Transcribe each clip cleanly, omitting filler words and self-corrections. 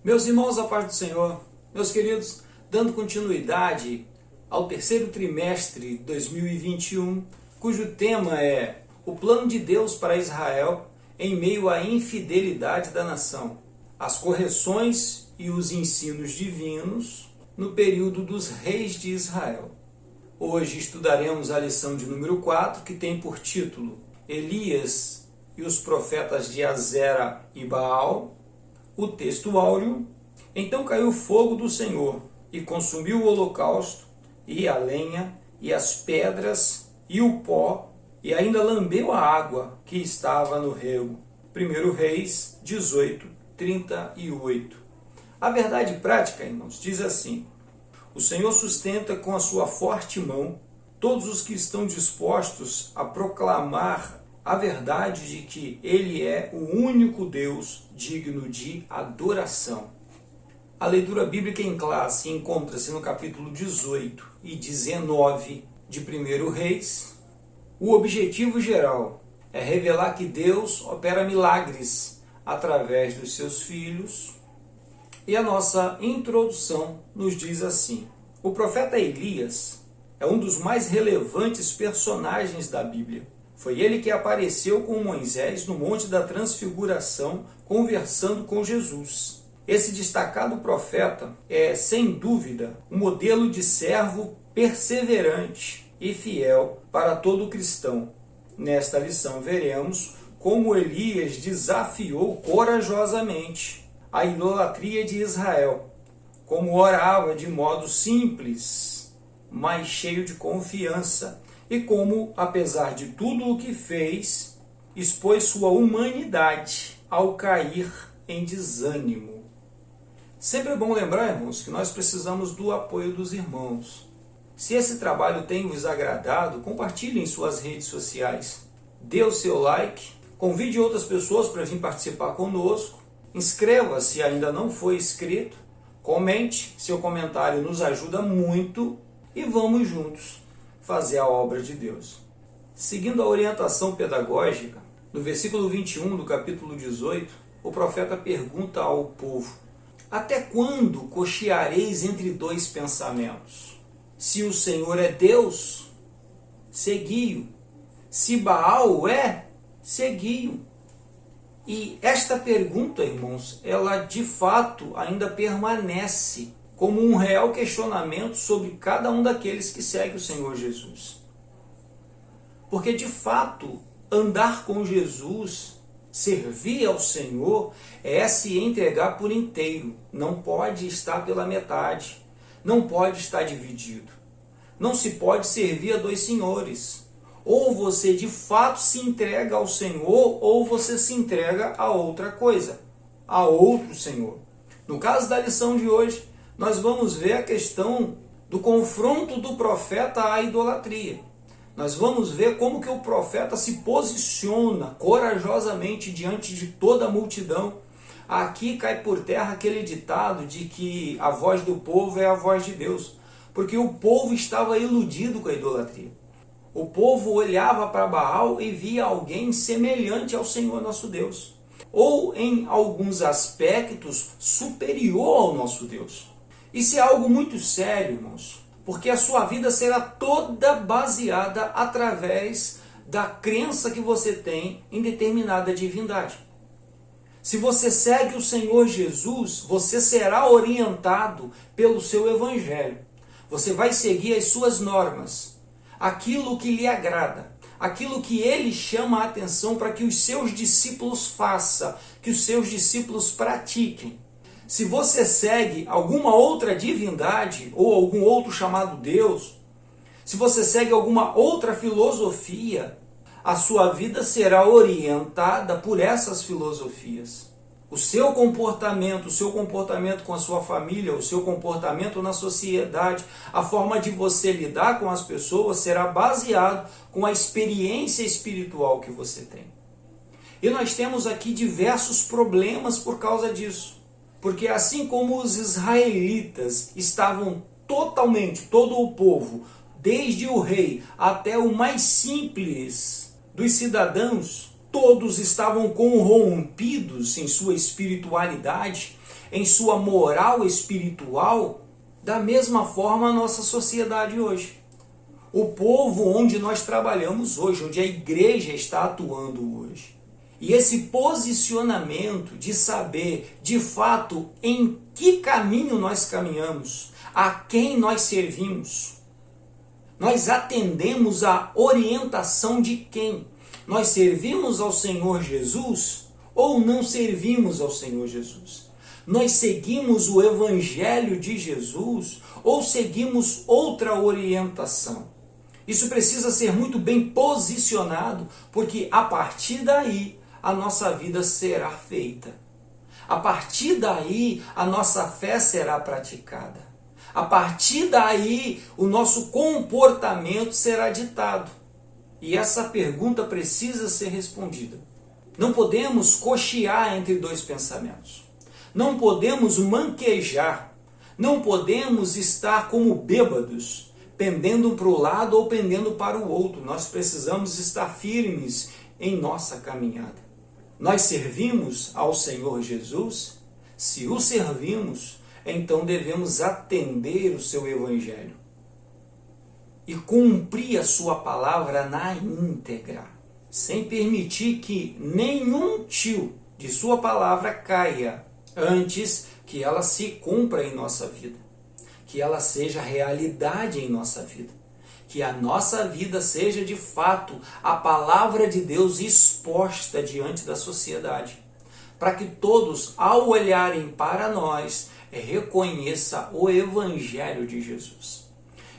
Meus irmãos, a paz do Senhor, meus queridos, dando continuidade ao terceiro trimestre de 2021, cujo tema é o plano de Deus para Israel em meio à infidelidade da nação, as correções e os ensinos divinos no período dos reis de Israel. Hoje estudaremos a lição de número 4, que tem por título Elias e os profetas de Azera e Baal. O texto áureo: então caiu o fogo do Senhor e consumiu o holocausto e a lenha e as pedras e o pó e ainda lambeu a água que estava no rego. 1 Reis 18, 38. A verdade prática, irmãos, diz assim: o Senhor sustenta com a sua forte mão todos os que estão dispostos a proclamar a verdade de que Ele é o único Deus digno de adoração. A leitura bíblica em classe encontra-se no capítulo 18 e 19 de 1 Reis. O objetivo geral é revelar que Deus opera milagres através dos seus filhos. E a nossa introdução nos diz assim: o profeta Elias é um dos mais relevantes personagens da Bíblia. Foi ele que apareceu com Moisés no Monte da Transfiguração, conversando com Jesus. Esse destacado profeta é, sem dúvida, um modelo de servo perseverante e fiel para todo cristão. Nesta lição veremos como Elias desafiou corajosamente a idolatria de Israel, como orava de modo simples, mas cheio de confiança, e como, apesar de tudo o que fez, expôs sua humanidade ao cair em desânimo. Sempre é bom lembrar, irmãos, que nós precisamos do apoio dos irmãos. Se esse trabalho tem vos agradado, compartilhe em suas redes sociais. Dê o seu like, convide outras pessoas para vir participar conosco, inscreva-se se ainda não foi inscrito, comente, seu comentário nos ajuda muito e vamos juntos fazer a obra de Deus. Seguindo a orientação pedagógica, no versículo 21 do capítulo 18, o profeta pergunta ao povo: até quando cocheareis entre dois pensamentos? Se o Senhor é Deus, segui-o. Se Baal é, segui-o. E esta pergunta, irmãos, ela de fato ainda permanece como um real questionamento sobre cada um daqueles que segue o Senhor Jesus. Porque de fato, andar com Jesus, servir ao Senhor, é se entregar por inteiro. Não pode estar pela metade. Não pode estar dividido. Não se pode servir a dois senhores. Ou você de fato se entrega ao Senhor, ou você se entrega a outra coisa, a outro Senhor. No caso da lição de hoje, nós vamos ver a questão do confronto do profeta à idolatria. Nós vamos ver como que o profeta se posiciona corajosamente diante de toda a multidão. Aqui cai por terra aquele ditado de que a voz do povo é a voz de Deus, porque o povo estava iludido com a idolatria. O povo olhava para Baal e via alguém semelhante ao Senhor nosso Deus, ou em alguns aspectos superior ao nosso Deus. Isso é algo muito sério, irmãos, porque a sua vida será toda baseada através da crença que você tem em determinada divindade. Se você segue o Senhor Jesus, você será orientado pelo seu evangelho. Você vai seguir as suas normas, aquilo que lhe agrada, aquilo que ele chama a atenção para que os seus discípulos façam, que os seus discípulos pratiquem. Se você segue alguma outra divindade ou algum outro chamado Deus, se você segue alguma outra filosofia, a sua vida será orientada por essas filosofias. O seu comportamento com a sua família, o seu comportamento na sociedade, a forma de você lidar com as pessoas será baseado com a experiência espiritual que você tem. E nós temos aqui diversos problemas por causa disso. Porque assim como os israelitas estavam totalmente, todo o povo, desde o rei até o mais simples dos cidadãos, todos estavam corrompidos em sua espiritualidade, em sua moral espiritual, da mesma forma a nossa sociedade hoje. O povo onde nós trabalhamos hoje, onde a igreja está atuando hoje. E esse posicionamento de saber, de fato, em que caminho nós caminhamos, a quem nós servimos. Nós atendemos à orientação de quem? Nós servimos ao Senhor Jesus ou não servimos ao Senhor Jesus? Nós seguimos o Evangelho de Jesus ou seguimos outra orientação? Isso precisa ser muito bem posicionado, porque a partir daí a nossa vida será feita. A partir daí a nossa fé será praticada. A partir daí o nosso comportamento será ditado. E essa pergunta precisa ser respondida. Não podemos cochear entre dois pensamentos. Não podemos manquejar. Não podemos estar como bêbados, pendendo para o lado ou pendendo para o outro. Nós precisamos estar firmes em nossa caminhada. Nós servimos ao Senhor Jesus? Se o servimos, então devemos atender o seu Evangelho e cumprir a sua palavra na íntegra, sem permitir que nenhum tio de sua palavra caia antes que ela se cumpra em nossa vida, que ela seja realidade em nossa vida, que a nossa vida seja de fato a palavra de Deus exposta diante da sociedade, para que todos, ao olharem para nós, reconheça o Evangelho de Jesus.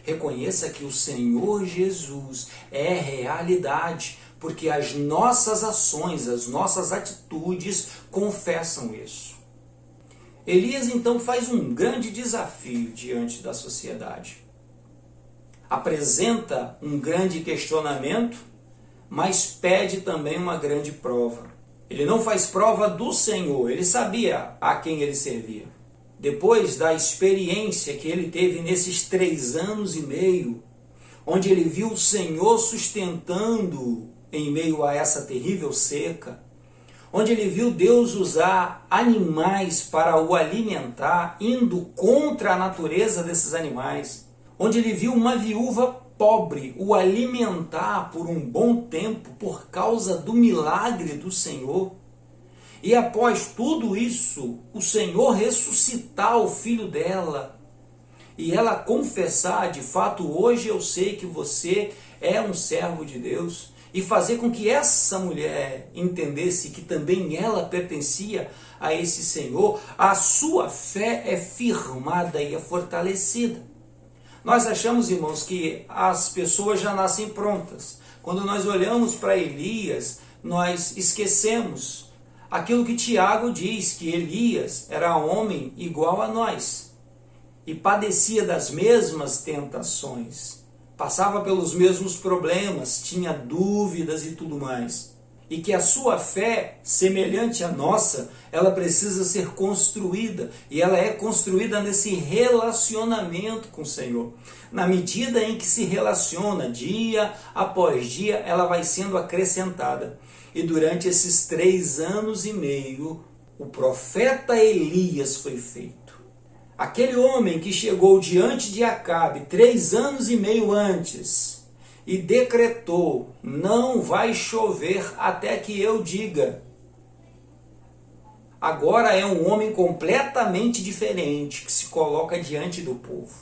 Reconheça que o Senhor Jesus é realidade, porque as nossas ações, as nossas atitudes confessam isso. Elias então faz um grande desafio diante da sociedade. Apresenta um grande questionamento, mas pede também uma grande prova. Ele não faz prova do Senhor, ele sabia a quem ele servia. Depois da experiência que ele teve nesses 3 anos e meio, onde ele viu o Senhor sustentando em meio a essa terrível seca, onde ele viu Deus usar animais para o alimentar, indo contra a natureza desses animais, onde ele viu uma viúva pobre o alimentar por um bom tempo por causa do milagre do Senhor. E após tudo isso, o Senhor ressuscitar o filho dela e ela confessar, de fato, hoje eu sei que você é um servo de Deus, e fazer com que essa mulher entendesse que também ela pertencia a esse Senhor, a sua fé é firmada e é fortalecida. Nós achamos, irmãos, que as pessoas já nascem prontas. Quando nós olhamos para Elias, nós esquecemos aquilo que Tiago diz, que Elias era homem igual a nós e padecia das mesmas tentações, passava pelos mesmos problemas, tinha dúvidas e tudo mais. E que a sua fé, semelhante à nossa, ela precisa ser construída. E ela é construída nesse relacionamento com o Senhor. Na medida em que se relaciona, dia após dia, ela vai sendo acrescentada. E durante esses 3 anos e meio, o profeta Elias foi feito. Aquele homem que chegou diante de Acabe 3 anos e meio antes e decretou: não vai chover até que eu diga. Agora é um homem completamente diferente que se coloca diante do povo.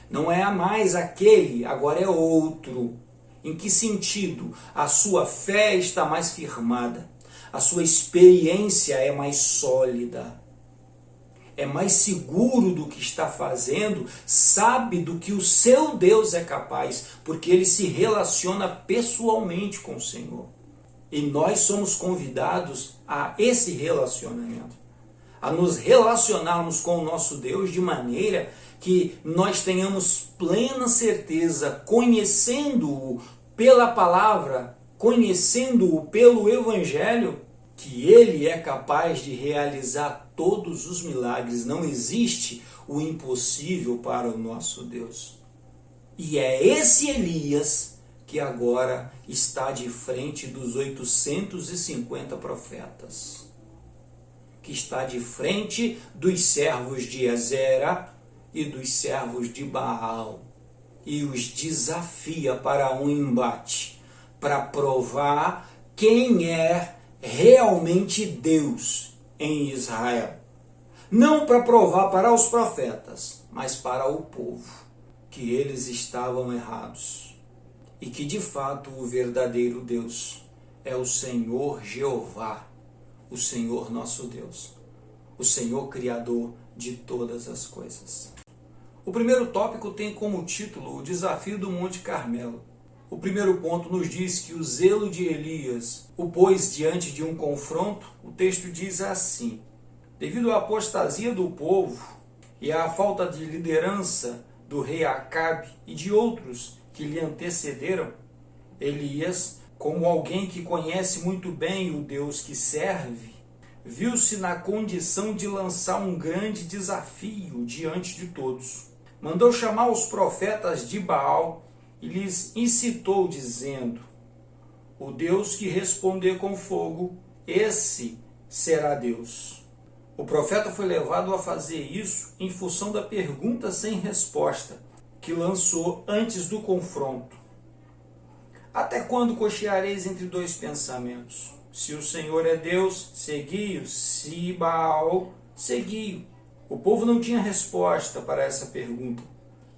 Não é mais aquele, agora é outro. Em que sentido? A sua fé está mais firmada, a sua experiência é mais sólida, é mais seguro do que está fazendo, sabe do que o seu Deus é capaz, porque ele se relaciona pessoalmente com o Senhor. E nós somos convidados a esse relacionamento, a nos relacionarmos com o nosso Deus de maneira que nós tenhamos plena certeza, conhecendo-o pela palavra, conhecendo-o pelo Evangelho, que ele é capaz de realizar todos os milagres. Não existe o impossível para o nosso Deus. E é esse Elias que agora está de frente dos 850 profetas, que está de frente dos servos de Azera e dos servos de Baal e os desafia para um embate, para provar quem é realmente Deus em Israel. Não para provar para os profetas, mas para o povo, que eles estavam errados e que de fato o verdadeiro Deus é o Senhor Jeová, o Senhor nosso Deus, o Senhor Criador de todas as coisas. O primeiro tópico tem como título o desafio do Monte Carmelo. O primeiro ponto nos diz que o zelo de Elias o pôs diante de um confronto. O texto diz assim: devido à apostasia do povo e à falta de liderança do rei Acabe e de outros que lhe antecederam, Elias, como alguém que conhece muito bem o Deus que serve, viu-se na condição de lançar um grande desafio diante de todos. Mandou chamar os profetas de Baal e lhes incitou, dizendo: o Deus que responder com fogo, esse será Deus. O profeta foi levado a fazer isso em função da pergunta sem resposta que lançou antes do confronto. Até quando cocheareis entre dois pensamentos? Se o Senhor é Deus, segui-o. Se Baal, segui-o. O povo não tinha resposta para essa pergunta,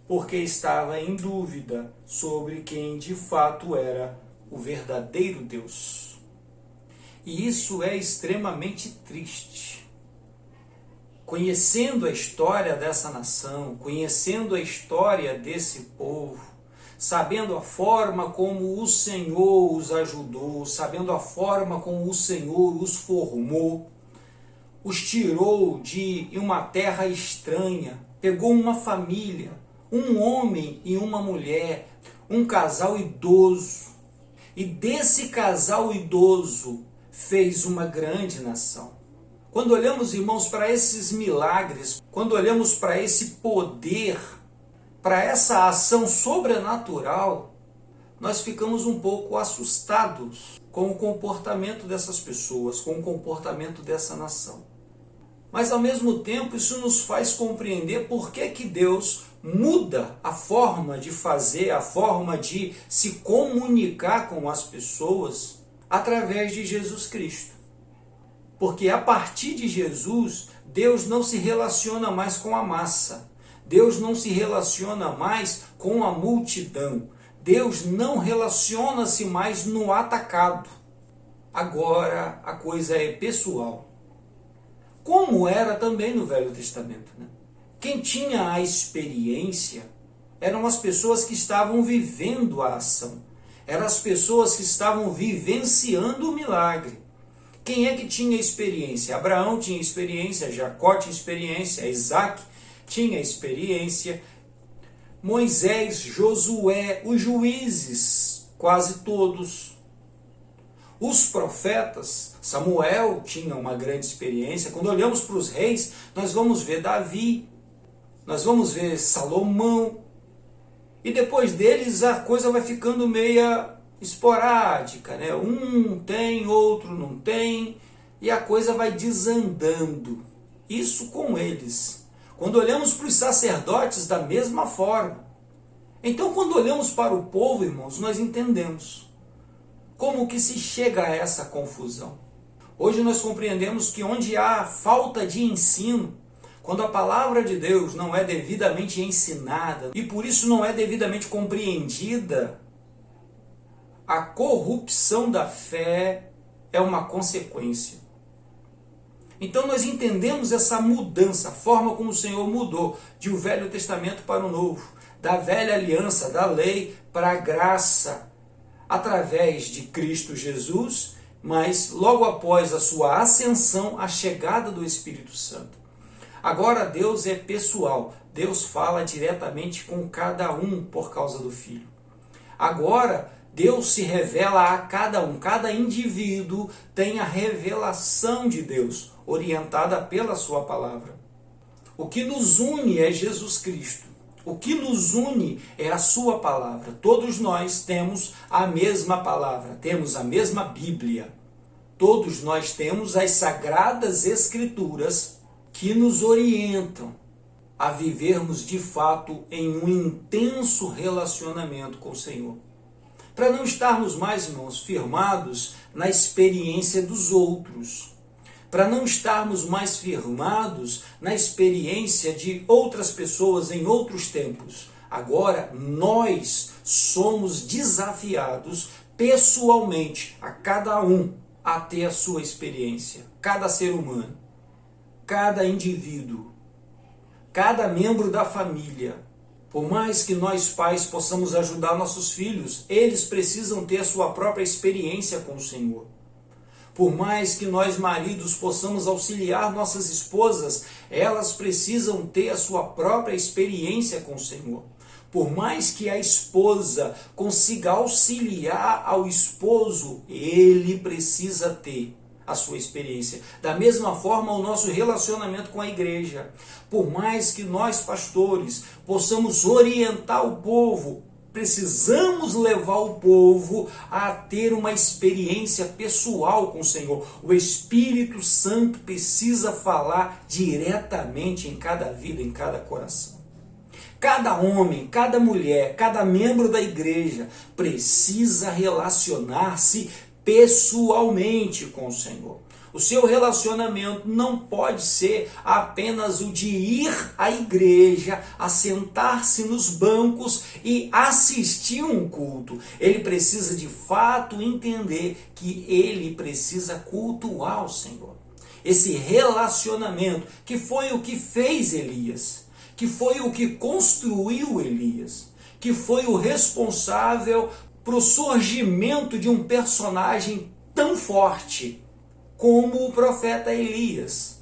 porque estava em dúvida sobre quem de fato era o verdadeiro Deus. E isso é extremamente triste. Conhecendo a história dessa nação, conhecendo a história desse povo, sabendo a forma como o Senhor os ajudou, sabendo a forma como o Senhor os formou, os tirou de uma terra estranha, pegou uma família, um homem e uma mulher, um casal idoso, e desse casal idoso fez uma grande nação. Quando olhamos, irmãos, para esses milagres, quando olhamos para esse poder, para essa ação sobrenatural, nós ficamos um pouco assustados com o comportamento dessas pessoas, com o comportamento dessa nação. Mas ao mesmo tempo isso nos faz compreender por que Deus muda a forma de fazer, a forma de se comunicar com as pessoas através de Jesus Cristo. Porque a partir de Jesus, Deus não se relaciona mais com a massa. Deus não se relaciona mais com a multidão. Deus não relaciona-se mais no atacado. Agora a coisa é pessoal. Como era também no Velho Testamento, né? Quem tinha a experiência eram as pessoas que estavam vivendo a ação. Eram as pessoas que estavam vivenciando o milagre. Quem é que tinha experiência? Abraão tinha experiência, Jacó tinha experiência, Isaac tinha experiência, Moisés, Josué, os juízes, quase todos. Os profetas, Samuel tinha uma grande experiência. Quando olhamos para os reis, nós vamos ver Davi, nós vamos ver Salomão, e depois deles a coisa vai ficando meia esporádica, né? Um tem, outro não tem, e a coisa vai desandando. Isso com eles. Quando olhamos para os sacerdotes, da mesma forma. Então, quando olhamos para o povo, irmãos, nós entendemos como que se chega a essa confusão. Hoje nós compreendemos que onde há falta de ensino, quando a palavra de Deus não é devidamente ensinada e por isso não é devidamente compreendida, a corrupção da fé é uma consequência. Então nós entendemos essa mudança, a forma como o Senhor mudou de o Velho Testamento para o Novo, da velha aliança, da lei para a graça, através de Cristo Jesus, mas logo após a sua ascensão, a chegada do Espírito Santo. Agora Deus é pessoal, Deus fala diretamente com cada um por causa do Filho. Agora Deus se revela a cada um, cada indivíduo tem a revelação de Deus, orientada pela sua palavra. O que nos une é Jesus Cristo. O que nos une é a sua palavra. Todos nós temos a mesma palavra, temos a mesma Bíblia. Todos nós temos as sagradas escrituras que nos orientam a vivermos de fato em um intenso relacionamento com o Senhor. Para não estarmos mais, irmãos, firmados na experiência dos outros. Para não estarmos mais firmados na experiência de outras pessoas em outros tempos. Agora, nós somos desafiados pessoalmente, a cada um, a ter a sua experiência. Cada ser humano, cada indivíduo, cada membro da família. Por mais que nós pais possamos ajudar nossos filhos, eles precisam ter a sua própria experiência com o Senhor. Por mais que nós maridos possamos auxiliar nossas esposas, elas precisam ter a sua própria experiência com o Senhor. Por mais que a esposa consiga auxiliar ao esposo, ele precisa ter a sua experiência. Da mesma forma, o nosso relacionamento com a igreja. Por mais que nós, pastores, possamos orientar o povo, precisamos levar o povo a ter uma experiência pessoal com o Senhor. O Espírito Santo precisa falar diretamente em cada vida, em cada coração. Cada homem, cada mulher, cada membro da igreja precisa relacionar-se pessoalmente com o Senhor. O seu relacionamento não pode ser apenas o de ir à igreja, assentar-se nos bancos e assistir um culto. Ele precisa de fato entender que ele precisa cultuar o Senhor. Esse relacionamento que foi o que fez Elias, que foi o que construiu Elias, que foi o responsável para o surgimento de um personagem tão forte como o profeta Elias.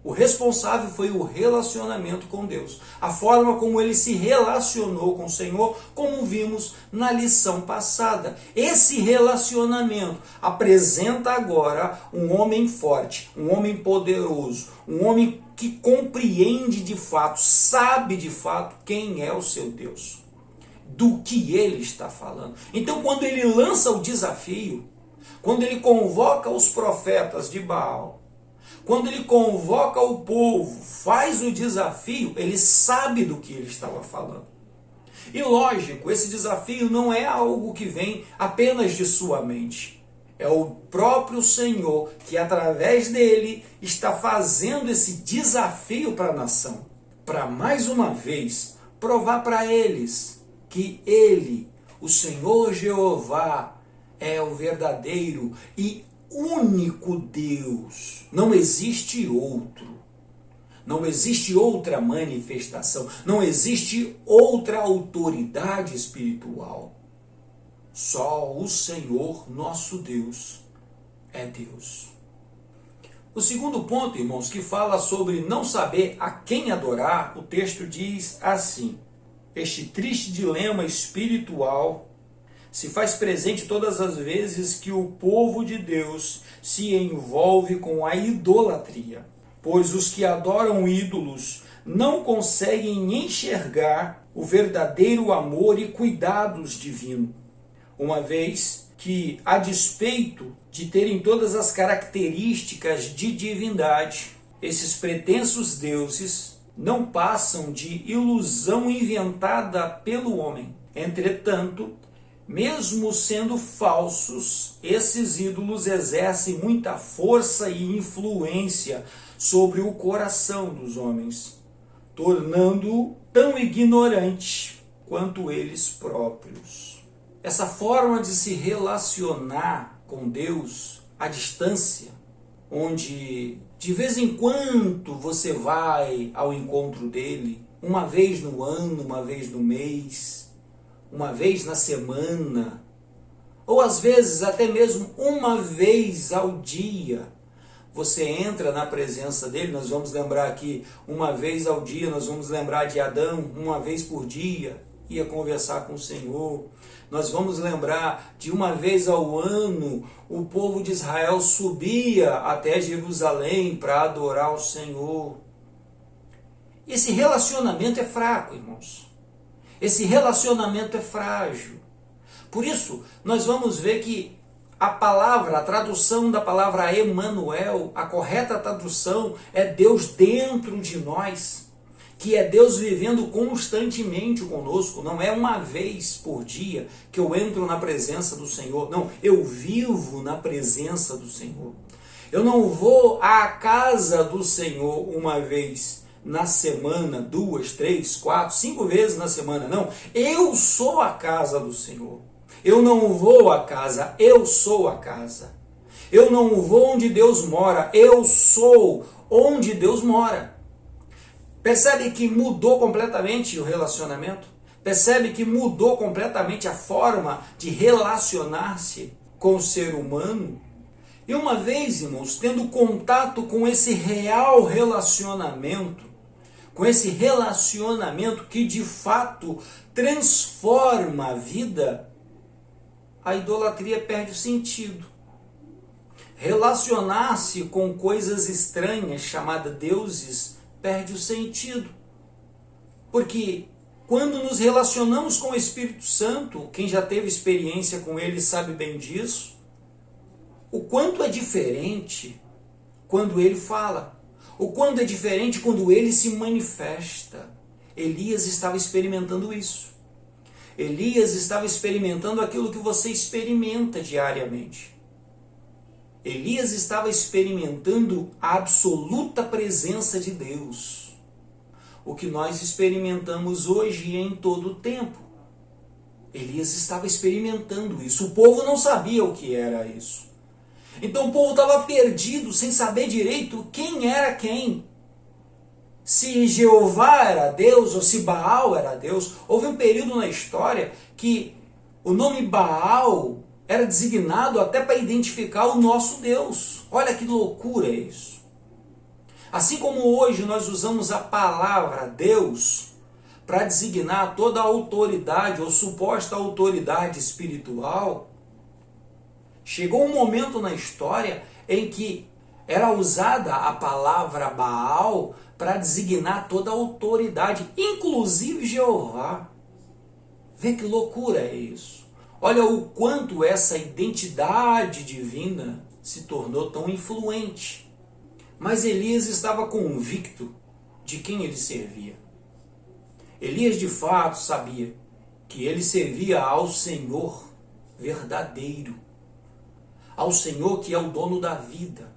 O responsável foi o relacionamento com Deus. A forma como ele se relacionou com o Senhor, como vimos na lição passada. Esse relacionamento apresenta agora um homem forte, um homem poderoso, um homem que compreende de fato, sabe de fato quem é o seu Deus, do que ele está falando. Então, quando ele lança o desafio, quando ele convoca os profetas de Baal, quando ele convoca o povo, faz o desafio, ele sabe do que ele estava falando. E lógico, esse desafio não é algo que vem apenas de sua mente. É o próprio Senhor que, através dele, está fazendo esse desafio para a nação. Para, mais uma vez, provar para eles que ele, o Senhor Jeová, é o verdadeiro e único Deus. Não existe outro. Não existe outra manifestação. Não existe outra autoridade espiritual. Só o Senhor, nosso Deus, é Deus. O segundo ponto, irmãos, que fala sobre não saber a quem adorar, o texto diz assim: este triste dilema espiritual se faz presente todas as vezes que o povo de Deus se envolve com a idolatria, pois os que adoram ídolos não conseguem enxergar o verdadeiro amor e cuidados divino, uma vez que, a despeito de terem todas as características de divindade, esses pretensos deuses não passam de ilusão inventada pelo homem. Entretanto, mesmo sendo falsos, esses ídolos exercem muita força e influência sobre o coração dos homens, tornando-o tão ignorante quanto eles próprios. Essa forma de se relacionar com Deus à distância, onde de vez em quando você vai ao encontro dele, uma vez no ano, uma vez no mês, uma vez na semana, ou às vezes até mesmo uma vez ao dia, você entra na presença dele. Nós vamos lembrar aqui, uma vez ao dia, nós vamos lembrar de Adão, uma vez por dia, ia conversar com o Senhor. Nós vamos lembrar de uma vez ao ano, o povo de Israel subia até Jerusalém para adorar o Senhor. Esse relacionamento é fraco, irmãos. Esse relacionamento é frágil. Por isso, nós vamos ver que a tradução da palavra Emanuel, a correta tradução é Deus dentro de nós, que é Deus vivendo constantemente conosco. Não é uma vez por dia que eu entro na presença do Senhor. Não, eu vivo na presença do Senhor. Eu não vou à casa do Senhor uma vez na semana, 2, 3, 4, 5 vezes na semana. Não, eu sou a casa do Senhor. Eu não vou à casa, eu sou a casa. Eu não vou onde Deus mora, eu sou onde Deus mora. Percebe que mudou completamente o relacionamento? Percebe que mudou completamente a forma de relacionar-se com o ser humano? E uma vez, irmãos, tendo contato com esse real relacionamento, com esse relacionamento que de fato transforma a vida, a idolatria perde o sentido. Relacionar-se com coisas estranhas, chamadas deuses, perde o sentido. Porque quando nos relacionamos com o Espírito Santo, quem já teve experiência com ele sabe bem disso, o quanto é diferente quando ele fala, o quanto é diferente quando ele se manifesta. Elias estava experimentando isso. Elias estava experimentando aquilo que você experimenta diariamente. Elias estava experimentando a absoluta presença de Deus. O que nós experimentamos hoje e em todo o tempo. Elias estava experimentando isso. O povo não sabia o que era isso. Então o povo estava perdido, sem saber direito quem era quem. Se Jeová era Deus ou se Baal era Deus. Houve um período na história que o nome Baal era designado até para identificar o nosso Deus. Olha que loucura isso. Assim como hoje nós usamos a palavra Deus para designar toda a autoridade ou suposta autoridade espiritual, chegou um momento na história em que era usada a palavra Baal para designar toda a autoridade, inclusive Jeová. Vê que loucura é isso. Olha o quanto essa identidade divina se tornou tão influente. Mas Elias estava convicto de quem ele servia. Elias de fato sabia que ele servia ao Senhor verdadeiro, ao Senhor que é o dono da vida.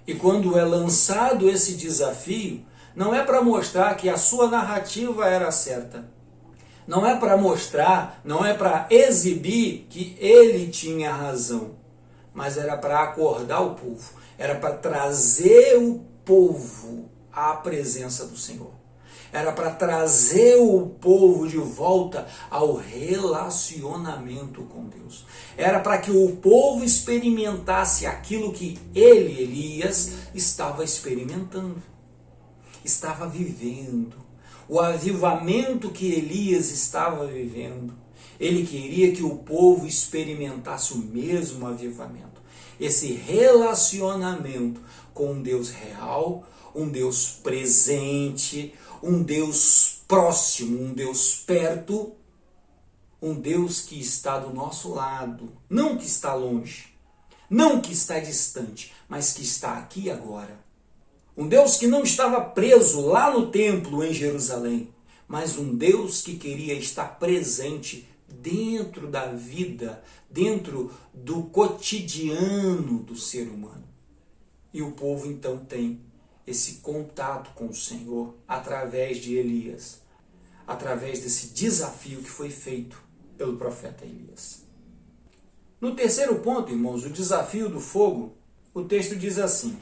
E quando é lançado esse desafio, não é para mostrar que a sua narrativa era certa. Não é para mostrar, não é para exibir que ele tinha razão. Mas era para acordar o povo. Era para trazer o povo à presença do Senhor. Era para trazer o povo de volta ao relacionamento com Deus. Era para que o povo experimentasse aquilo que ele, Elias, estava experimentando. Estava vivendo. O avivamento que Elias estava vivendo. Ele queria que o povo experimentasse o mesmo avivamento. Esse relacionamento com um Deus real, um Deus presente, um Deus próximo, um Deus perto, um Deus que está do nosso lado, não que está longe, não que está distante, mas que está aqui agora. Um Deus que não estava preso lá no templo em Jerusalém, mas um Deus que queria estar presente dentro da vida, dentro do cotidiano do ser humano. E o povo então tem esse contato com o Senhor através de Elias, através desse desafio que foi feito pelo profeta Elias. No terceiro ponto, irmãos, o desafio do fogo, o texto diz assim: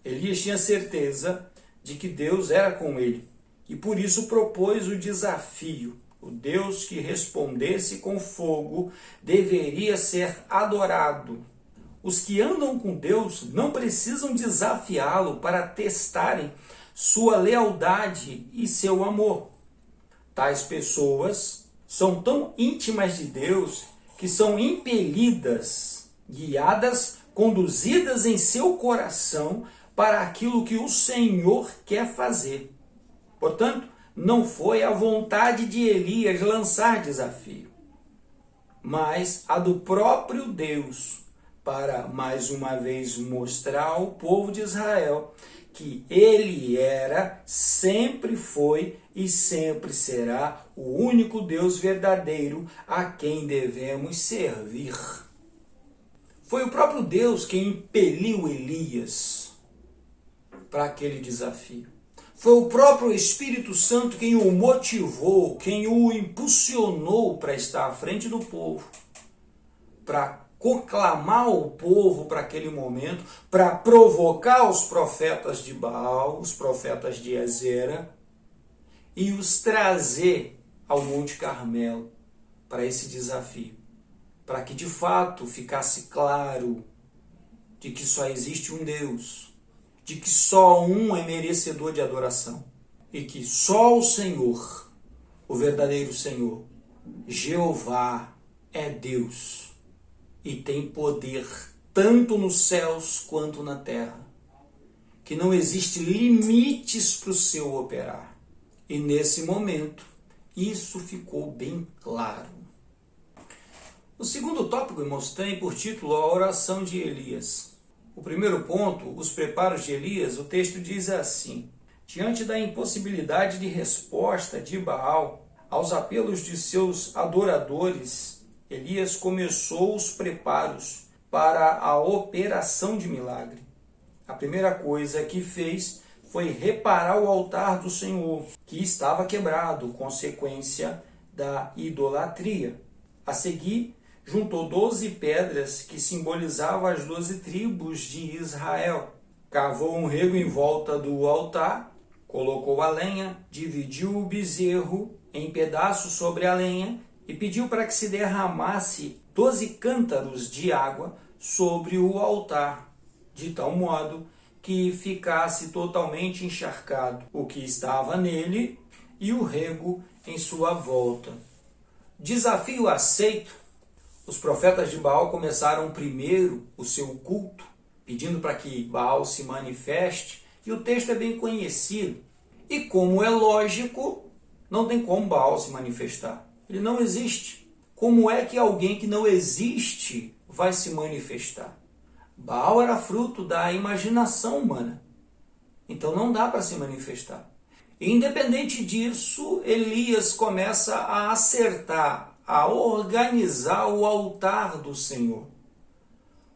Elias tinha certeza de que Deus era com ele e por isso propôs o desafio. O Deus que respondesse com fogo deveria ser adorado. Os que andam com Deus não precisam desafiá-lo para testarem sua lealdade e seu amor. Tais pessoas são tão íntimas de Deus que são impelidas, guiadas, conduzidas em seu coração para aquilo que o Senhor quer fazer. Portanto, não foi a vontade de Elias lançar desafio. mas a do próprio Deus, para mais uma vez mostrar ao povo de Israel que ele era, sempre foi e sempre será o único Deus verdadeiro a quem devemos servir. Foi o próprio Deus quem impeliu Elias para aquele desafio. Foi o próprio Espírito Santo quem o motivou, quem o impulsionou para estar à frente do povo, para conclamar o povo para aquele momento, para provocar os profetas de Baal, os profetas de Azera, e os trazer ao Monte Carmelo para esse desafio, para que de fato ficasse claro de que só existe um Deus, de que só um é merecedor de adoração, e que só o Senhor, o verdadeiro Senhor, Jeová, é Deus e tem poder tanto nos céus quanto na terra, que não existe limites para o seu operar. E nesse momento, isso ficou bem claro. O segundo tópico tem por título a oração de Elias. O primeiro ponto, os preparos de Elias, o texto diz assim: diante da impossibilidade de resposta de Baal aos apelos de seus adoradores, Elias começou os preparos para a operação de milagre. A primeira coisa que fez foi reparar o altar do Senhor, que estava quebrado, consequência da idolatria. A seguir, juntou 12 pedras que simbolizavam as 12 tribos de Israel. Cavou um rego em volta do altar, colocou a lenha, dividiu o bezerro em pedaços sobre a lenha e pediu para que se derramasse 12 cântaros de água sobre o altar, de tal modo que ficasse totalmente encharcado o que estava nele e o rego em sua volta. Desafio aceito. Os profetas de Baal começaram primeiro o seu culto, pedindo para que Baal se manifeste, e o texto é bem conhecido. E como é lógico, não tem como Baal se manifestar. Ele não existe. Como é que alguém que não existe vai se manifestar? Baal era fruto da imaginação humana. Então não dá para se manifestar. E, independente disso, Elias começa a acertar, a organizar o altar do Senhor.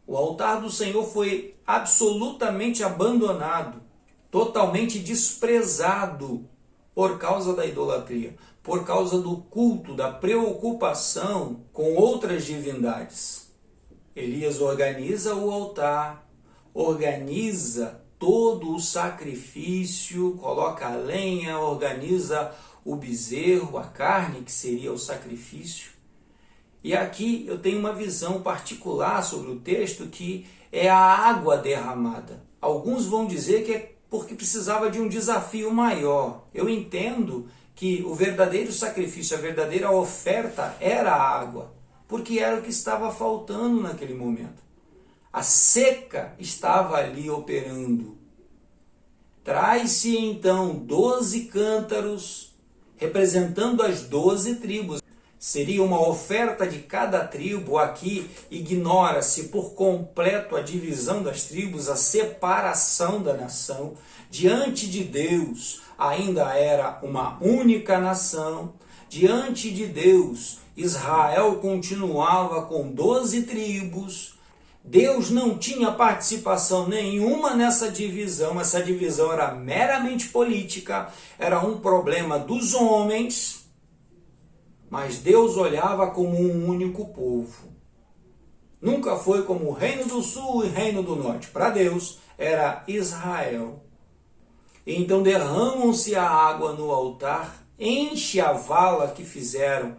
O altar do Senhor foi absolutamente abandonado, totalmente desprezado por causa da idolatria, por causa do culto, da preocupação com outras divindades. Elias organiza o altar, organiza todo o sacrifício, coloca a lenha, organiza o bezerro, a carne, que seria o sacrifício. E aqui eu tenho uma visão particular sobre o texto, que é a água derramada. Alguns vão dizer que é porque precisava de um desafio maior. Eu entendo que o verdadeiro sacrifício, a verdadeira oferta era a água, porque era o que estava faltando naquele momento. A seca estava ali operando. Traz-se então 12 cântaros, representando as 12 tribos. Seria uma oferta de cada tribo. Aqui ignora-se por completo a divisão das tribos, a separação da nação. Diante de Deus ainda era uma única nação. Diante de Deus, Israel continuava com 12 tribos. Deus não tinha participação nenhuma nessa divisão. Essa divisão era meramente política, era um problema dos homens. Mas Deus olhava como um único povo. Nunca foi como o Reino do Sul e Reino do Norte. Para Deus era Israel. Então derramam-se a água no altar, enche a vala que fizeram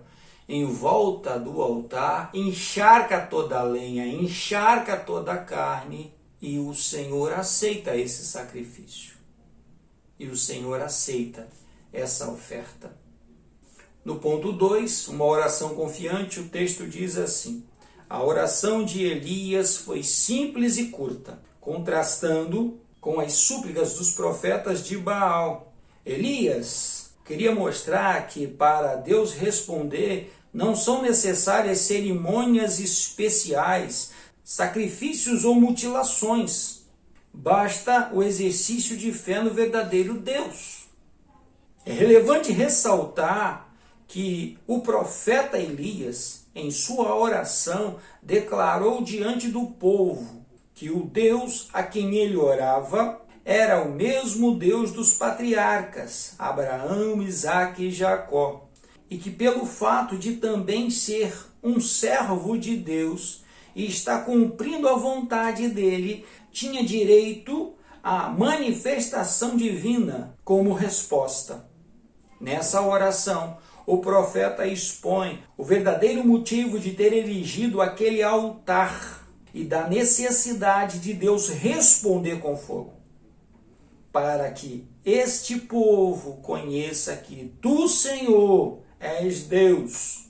em volta do altar, encharca toda a lenha, encharca toda a carne, e o Senhor aceita esse sacrifício. E o Senhor aceita essa oferta. No ponto 2, uma oração confiante, o texto diz assim: a oração de Elias foi simples e curta, contrastando com as súplicas dos profetas de Baal. Elias queria mostrar que para Deus responder Não são necessárias cerimônias especiais, sacrifícios ou mutilações. Basta o exercício de fé no verdadeiro Deus. É relevante ressaltar que o profeta Elias, em sua oração, declarou diante do povo que o Deus a quem ele orava era o mesmo Deus dos patriarcas, Abraão, Isaque e Jacó, e que pelo fato de também ser um servo de Deus e estar cumprindo a vontade dele, tinha direito à manifestação divina como resposta. Nessa oração, o profeta expõe o verdadeiro motivo de ter erigido aquele altar e da necessidade de Deus responder com fogo, para que este povo conheça que tu, Senhor, és Deus,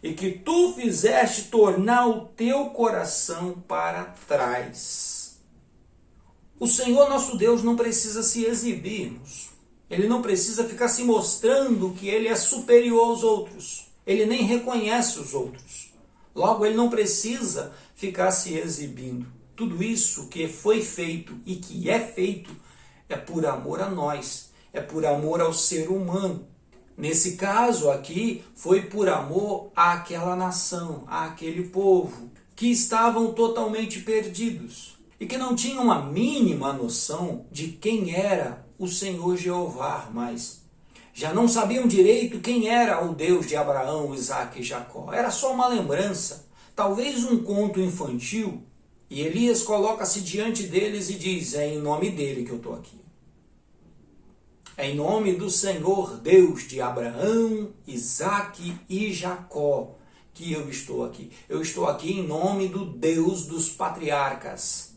e que tu fizeste tornar o teu coração para trás. O Senhor nosso Deus não precisa se exibirmos. Ele não precisa ficar se mostrando que ele é superior aos outros. Ele nem reconhece os outros. Logo, ele não precisa ficar se exibindo. Tudo isso que foi feito e que é feito é por amor a nós, é por amor ao ser humano. Nesse caso aqui, foi por amor àquela nação, àquele povo, que estavam totalmente perdidos e que não tinham a mínima noção de quem era o Senhor Jeová mais. Já não sabiam direito quem era o Deus de Abraão, Isaque e Jacó. Era só uma lembrança, talvez um conto infantil. E Elias coloca-se diante deles e diz: é em nome dele que eu estou aqui. É em nome do Senhor Deus de Abraão, Isaque e Jacó que eu estou aqui. Eu estou aqui em nome do Deus dos patriarcas,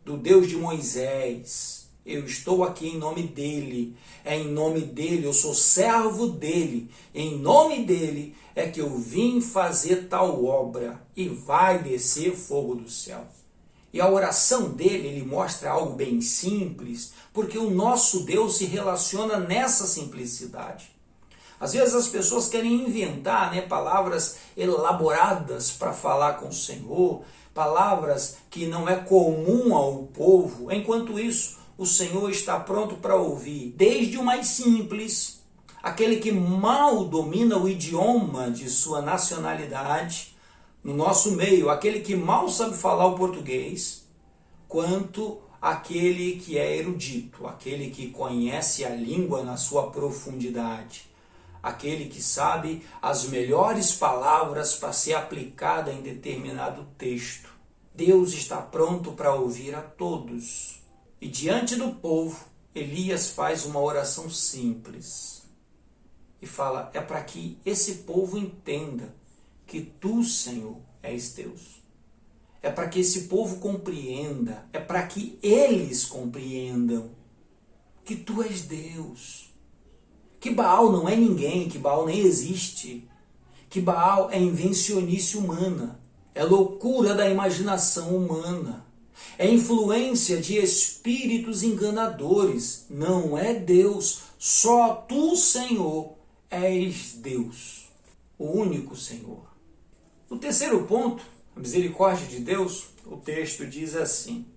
do Deus de Moisés. Eu estou aqui em nome dele. É em nome dele, eu sou servo dele. Em nome dele é que eu vim fazer tal obra e vai descer fogo do céu. E a oração dele, ele mostra algo bem simples, porque o nosso Deus se relaciona nessa simplicidade. Às vezes as pessoas querem inventar, palavras elaboradas para falar com o Senhor, palavras que não é comum ao povo. Enquanto isso, o Senhor está pronto para ouvir, desde o mais simples, aquele que mal domina o idioma de sua nacionalidade, no nosso meio, aquele que mal sabe falar o português, quanto aquele que é erudito, aquele que conhece a língua na sua profundidade, aquele que sabe as melhores palavras para ser aplicada em determinado texto. Deus está pronto para ouvir a todos. E diante do povo, Elias faz uma oração simples e fala: é para que esse povo entenda que tu, Senhor, és Deus. É para que esse povo compreenda, é para que eles compreendam que tu és Deus. Que Baal não é ninguém, que Baal nem existe. Que Baal é invencionice humana, é loucura da imaginação humana. É influência de espíritos enganadores. Não é Deus. Só tu, Senhor, és Deus. O único Senhor. O terceiro ponto, a misericórdia de Deus, o texto diz assim: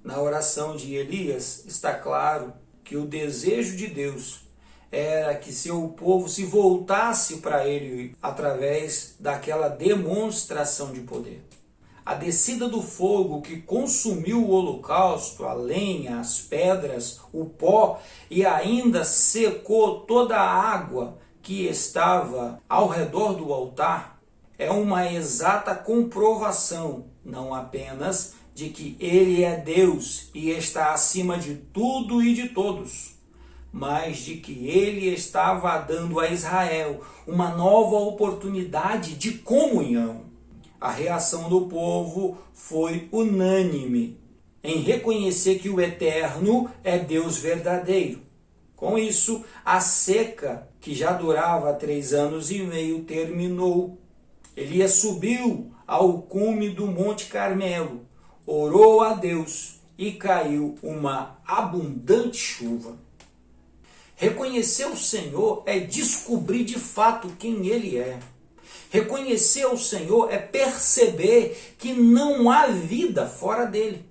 na oração de Elias está claro que o desejo de Deus era que seu povo se voltasse para ele através daquela demonstração de poder. A descida do fogo que consumiu o holocausto, a lenha, as pedras, o pó e ainda secou toda a água que estava ao redor do altar, é uma exata comprovação, não apenas de que ele é Deus e está acima de tudo e de todos, mas de que ele estava dando a Israel uma nova oportunidade de comunhão. A reação do povo foi unânime em reconhecer que o Eterno é Deus verdadeiro. Com isso, a seca, que já durava 3 anos e meio, terminou. Elias subiu ao cume do Monte Carmelo, orou a Deus e caiu uma abundante chuva. Reconhecer o Senhor é descobrir de fato quem Ele é. Reconhecer o Senhor é perceber que não há vida fora dele,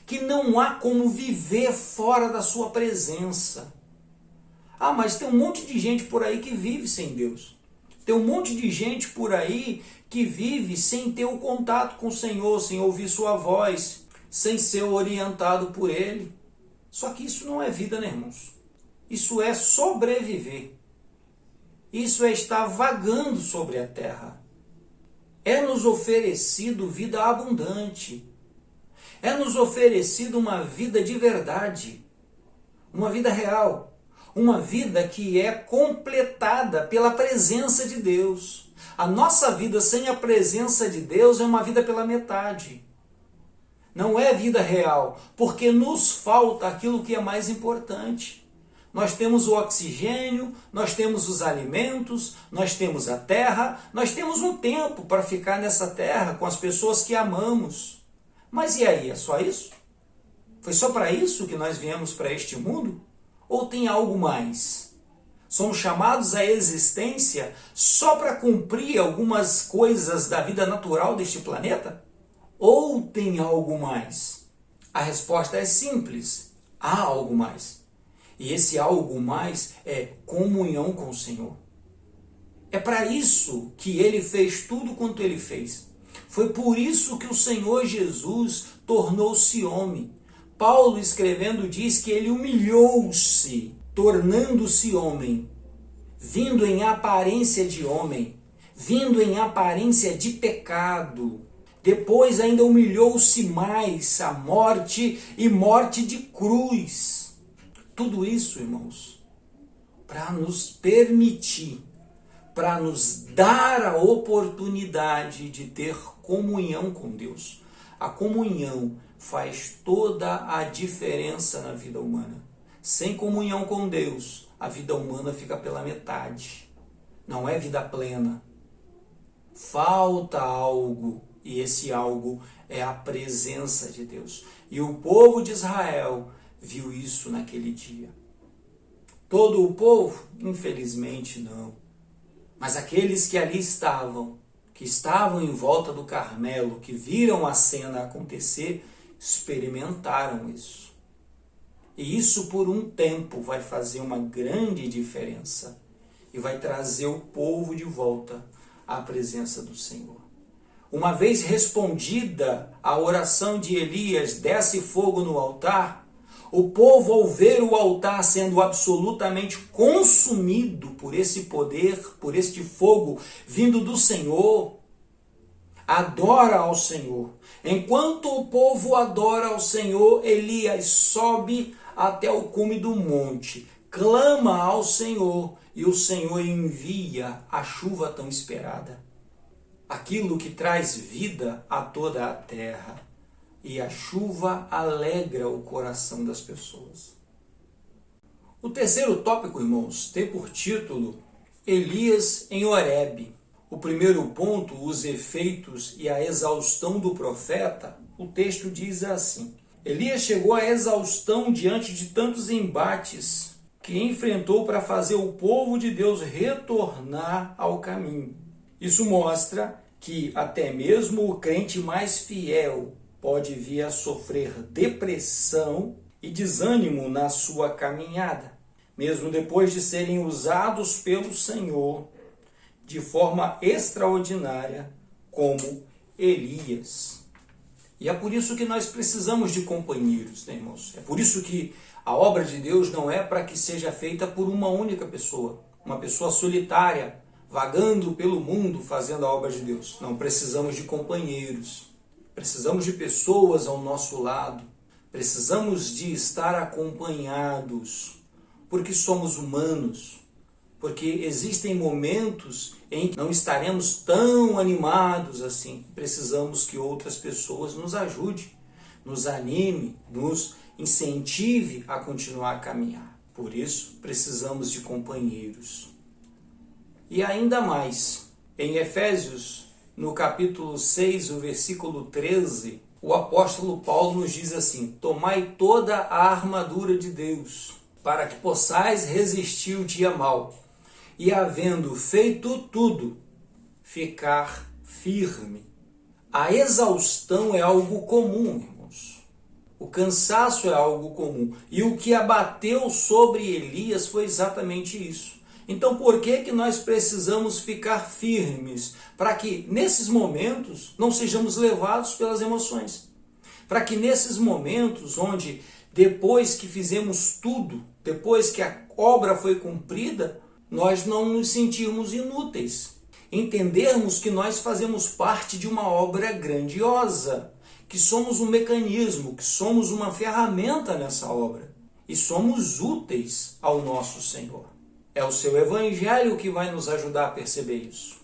que não há como viver fora da sua presença. Ah, mas tem um monte de gente por aí que vive sem Deus. Tem um monte de gente por aí que vive sem ter o contato com o Senhor, sem ouvir sua voz, sem ser orientado por Ele. Só que isso não é vida, né, irmãos? Isso é sobreviver. Isso é estar vagando sobre a terra. É nos oferecido vida abundante. É nos oferecido uma vida de verdade. Uma vida real. Uma vida que é completada pela presença de Deus. A nossa vida sem a presença de Deus é uma vida pela metade. Não é vida real, porque nos falta aquilo que é mais importante. Nós temos o oxigênio, nós temos os alimentos, nós temos a terra, nós temos um tempo para ficar nessa terra com as pessoas que amamos. Mas e aí, é só isso? Foi só para isso que nós viemos para este mundo? Ou tem algo mais? Somos chamados à existência só para cumprir algumas coisas da vida natural deste planeta? Ou tem algo mais? A resposta é simples. Há algo mais. E esse algo mais é comunhão com o Senhor. É para isso que Ele fez tudo quanto Ele fez. Foi por isso que o Senhor Jesus tornou-se homem. Paulo, escrevendo, diz que Ele humilhou-se, tornando-se homem, vindo em aparência de homem, vindo em aparência de pecado. Depois ainda humilhou-se mais à morte e morte de cruz. Tudo isso, irmãos, para nos permitir, para nos dar a oportunidade de ter comunhão com Deus. A comunhão faz toda a diferença na vida humana. Sem comunhão com Deus, a vida humana fica pela metade. Não é vida plena. Falta algo. E esse algo é a presença de Deus. E o povo de Israel viu isso naquele dia. Todo o povo? Infelizmente não. Mas aqueles que ali estavam, que estavam em volta do Carmelo, que viram a cena acontecer, experimentaram isso. E isso por um tempo vai fazer uma grande diferença. E vai trazer o povo de volta à presença do Senhor. Uma vez respondida a oração de Elias, desce fogo no altar, o povo, ao ver o altar sendo absolutamente consumido por esse poder, por este fogo vindo do Senhor, adora ao Senhor. Enquanto o povo adora ao Senhor, Elias sobe até o cume do monte, clama ao Senhor e o Senhor envia a chuva tão esperada. Aquilo que traz vida a toda a terra. E a chuva alegra o coração das pessoas. O terceiro tópico, irmãos, tem por título Elias em Horebe. O primeiro ponto, os efeitos e a exaustão do profeta, o texto diz assim: Elias chegou à exaustão diante de tantos embates que enfrentou para fazer o povo de Deus retornar ao caminho. Isso mostra que até mesmo o crente mais fiel pode vir a sofrer depressão e desânimo na sua caminhada, mesmo depois de serem usados pelo Senhor de forma extraordinária, como Elias. E é por isso que nós precisamos de companheiros, né, irmãos? É por isso que a obra de Deus não é para que seja feita por uma única pessoa, uma pessoa solitária, vagando pelo mundo fazendo a obra de Deus. Não, precisamos de companheiros, precisamos de pessoas ao nosso lado, precisamos de estar acompanhados, porque somos humanos, porque existem momentos em que não estaremos tão animados assim. Precisamos que outras pessoas nos ajudem, nos anime, nos incentive a continuar a caminhar. Por isso, precisamos de companheiros. E ainda mais, em Efésios, no capítulo 6, o versículo 13, o apóstolo Paulo nos diz assim: tomai toda a armadura de Deus, para que possais resistir o dia mau, e havendo feito tudo, ficar firme. A exaustão é algo comum, irmãos. O cansaço é algo comum. E o que abateu sobre Elias foi exatamente isso. Então por que nós precisamos ficar firmes? Para que nesses momentos não sejamos levados pelas emoções. Para que nesses momentos onde depois que fizemos tudo, depois que a obra foi cumprida, nós não nos sentirmos inúteis. Entendermos que nós fazemos parte de uma obra grandiosa, que somos um mecanismo, que somos uma ferramenta nessa obra e somos úteis ao nosso Senhor. É o seu Evangelho que vai nos ajudar a perceber isso.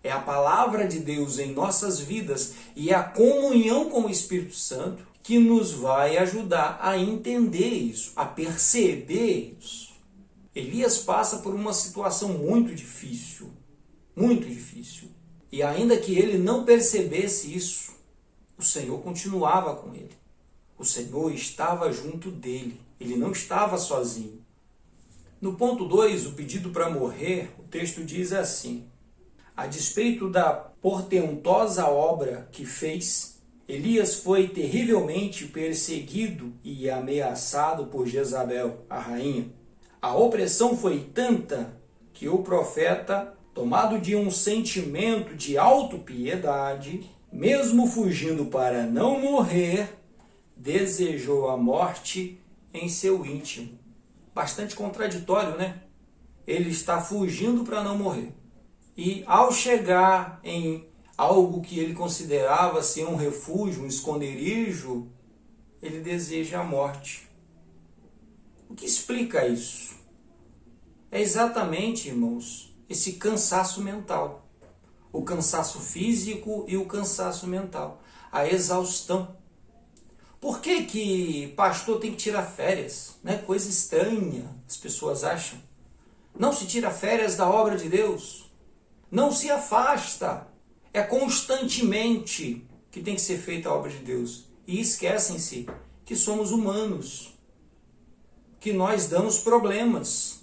É a palavra de Deus em nossas vidas e a comunhão com o Espírito Santo que nos vai ajudar a entender isso, a perceber isso. Elias passa por uma situação muito difícil. Muito difícil. E ainda que ele não percebesse isso, o Senhor continuava com ele. O Senhor estava junto dele. Ele não estava sozinho. No ponto 2, o pedido para morrer, o texto diz assim: a despeito da portentosa obra que fez, Elias foi terrivelmente perseguido e ameaçado por Jezabel, a rainha. A opressão foi tanta que o profeta, tomado de um sentimento de autopiedade, mesmo fugindo para não morrer, desejou a morte em seu íntimo. Bastante contraditório, né? Ele está fugindo para não morrer. E ao chegar em algo que ele considerava ser um refúgio, um esconderijo, ele deseja a morte. O que explica isso? É exatamente, irmãos, esse cansaço mental. O cansaço físico e o cansaço mental. A exaustão. Por que pastor tem que tirar férias? Né? Coisa estranha, as pessoas acham. Não se tira férias da obra de Deus. Não se afasta. É constantemente que tem que ser feita a obra de Deus. E esquecem-se que somos humanos. Que nós damos problemas.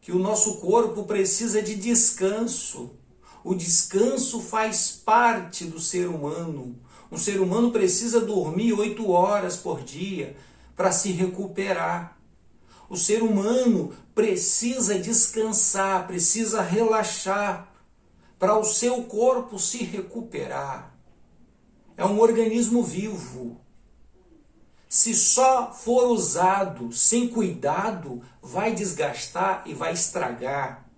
Que o nosso corpo precisa de descanso. O descanso faz parte do ser humano. Um ser humano precisa dormir 8 horas por dia para se recuperar. O ser humano precisa descansar, precisa relaxar para o seu corpo se recuperar. É um organismo vivo. Se só for usado sem cuidado, vai desgastar e vai estragar.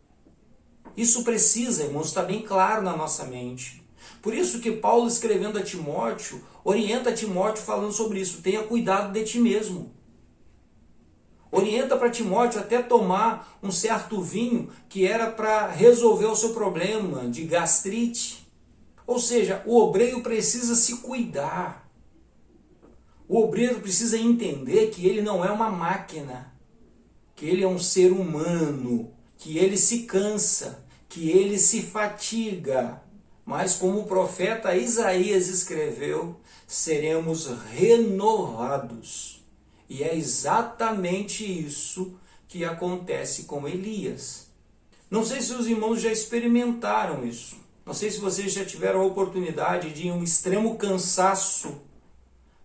Isso precisa, irmãos, estar bem claro na nossa mente. Por isso que Paulo, escrevendo a Timóteo, orienta Timóteo falando sobre isso. Tenha cuidado de ti mesmo. Orienta para Timóteo até tomar um certo vinho que era para resolver o seu problema de gastrite. Ou seja, o obreiro precisa se cuidar. O obreiro precisa entender que ele não é uma máquina, que ele é um ser humano, que ele se cansa, que ele se fatiga. Mas como o profeta Isaías escreveu, seremos renovados. E é exatamente isso que acontece com Elias. Não sei se os irmãos já experimentaram isso. Não sei se vocês já tiveram a oportunidade de um extremo cansaço,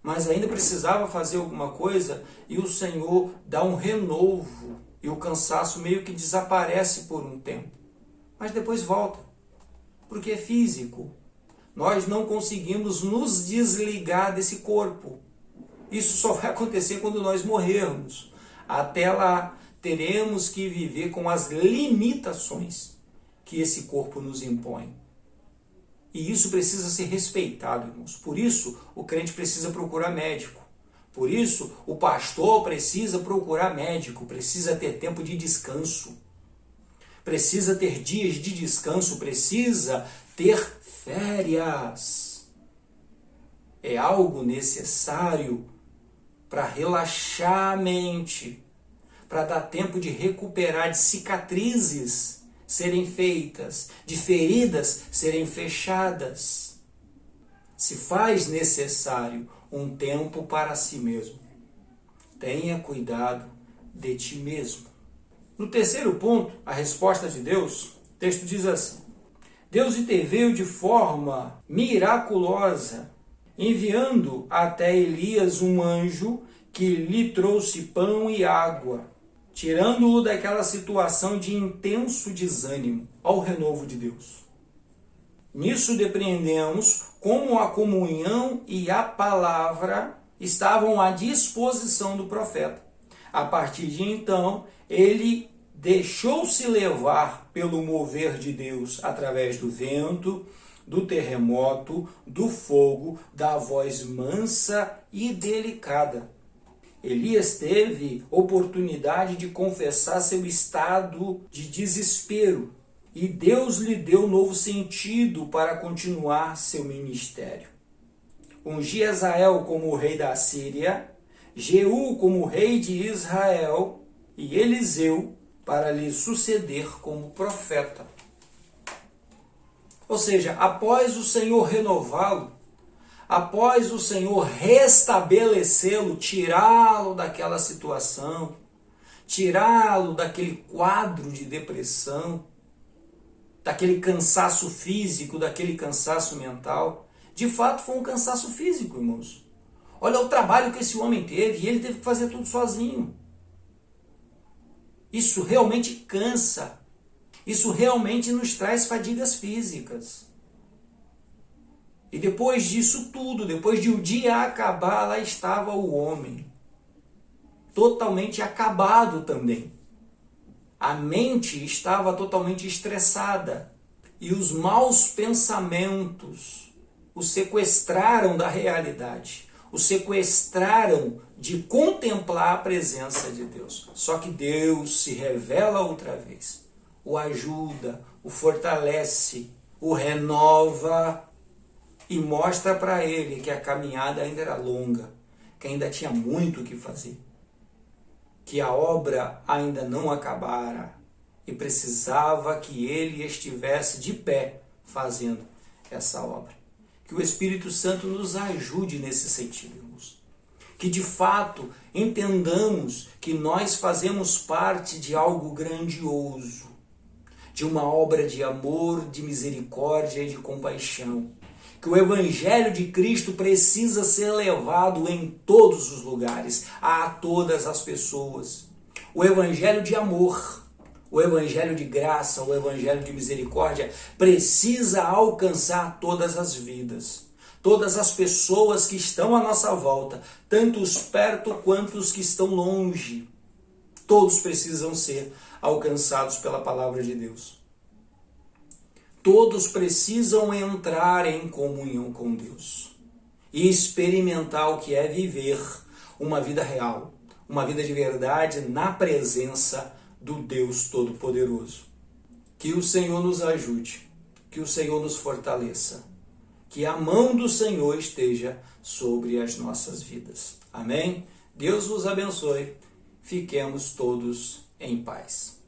mas ainda precisava fazer alguma coisa e o Senhor dá um renovo e o cansaço meio que desaparece por um tempo. Mas depois volta, porque é físico. Nós não conseguimos nos desligar desse corpo. Isso só vai acontecer quando nós morrermos. Até lá, teremos que viver com as limitações que esse corpo nos impõe. E isso precisa ser respeitado, irmãos. Por isso, o crente precisa procurar médico. Por isso, o pastor precisa procurar médico, precisa ter tempo de descanso. Precisa ter dias de descanso, precisa ter férias. É algo necessário para relaxar a mente, para dar tempo de recuperar, de cicatrizes serem feitas, de feridas serem fechadas. Se faz necessário um tempo para si mesmo. Tenha cuidado de ti mesmo. No terceiro ponto, a resposta de Deus, o texto diz assim: Deus interveio de forma miraculosa, enviando até Elias um anjo que lhe trouxe pão e água, tirando-o daquela situação de intenso desânimo ao renovo de Deus. Nisso depreendemos como a comunhão e a palavra estavam à disposição do profeta. A partir de então, ele deixou-se levar pelo mover de Deus através do vento, do terremoto, do fogo, da voz mansa e delicada. Elias teve oportunidade de confessar seu estado de desespero e Deus lhe deu novo sentido para continuar seu ministério. Ungiu Hazael como rei da Síria, Jeú como rei de Israel e Eliseu para lhe suceder como profeta. Ou seja, após o Senhor renová-lo, após o Senhor restabelecê-lo, tirá-lo daquela situação, tirá-lo daquele quadro de depressão, daquele cansaço físico, daquele cansaço mental. De fato, foi um cansaço físico, irmãos. Olha o trabalho que esse homem teve, e ele teve que fazer tudo sozinho. Isso realmente cansa. Isso realmente nos traz fadigas físicas. E depois disso tudo, depois de o dia acabar, lá estava o homem, totalmente acabado também. A mente estava totalmente estressada e os maus pensamentos o sequestraram da realidade, o sequestraram de contemplar a presença de Deus. Só que Deus se revela outra vez, o ajuda, o fortalece, o renova e mostra para ele que a caminhada ainda era longa, que ainda tinha muito o que fazer, que a obra ainda não acabara e precisava que ele estivesse de pé fazendo essa obra. Que o Espírito Santo nos ajude nesse sentido, irmãos. Que de fato entendamos que nós fazemos parte de algo grandioso, de uma obra de amor, de misericórdia e de compaixão. Que o Evangelho de Cristo precisa ser levado em todos os lugares, a todas as pessoas. O Evangelho de amor, o Evangelho de graça, o Evangelho de misericórdia precisa alcançar todas as vidas, todas as pessoas que estão à nossa volta, tanto os perto quanto os que estão longe. Todos precisam ser alcançados pela palavra de Deus. Todos precisam entrar em comunhão com Deus e experimentar o que é viver uma vida real, uma vida de verdade na presença do Deus Todo-Poderoso. Que o Senhor nos ajude, que o Senhor nos fortaleça, que a mão do Senhor esteja sobre as nossas vidas. Amém? Deus vos abençoe. Fiquemos todos em paz.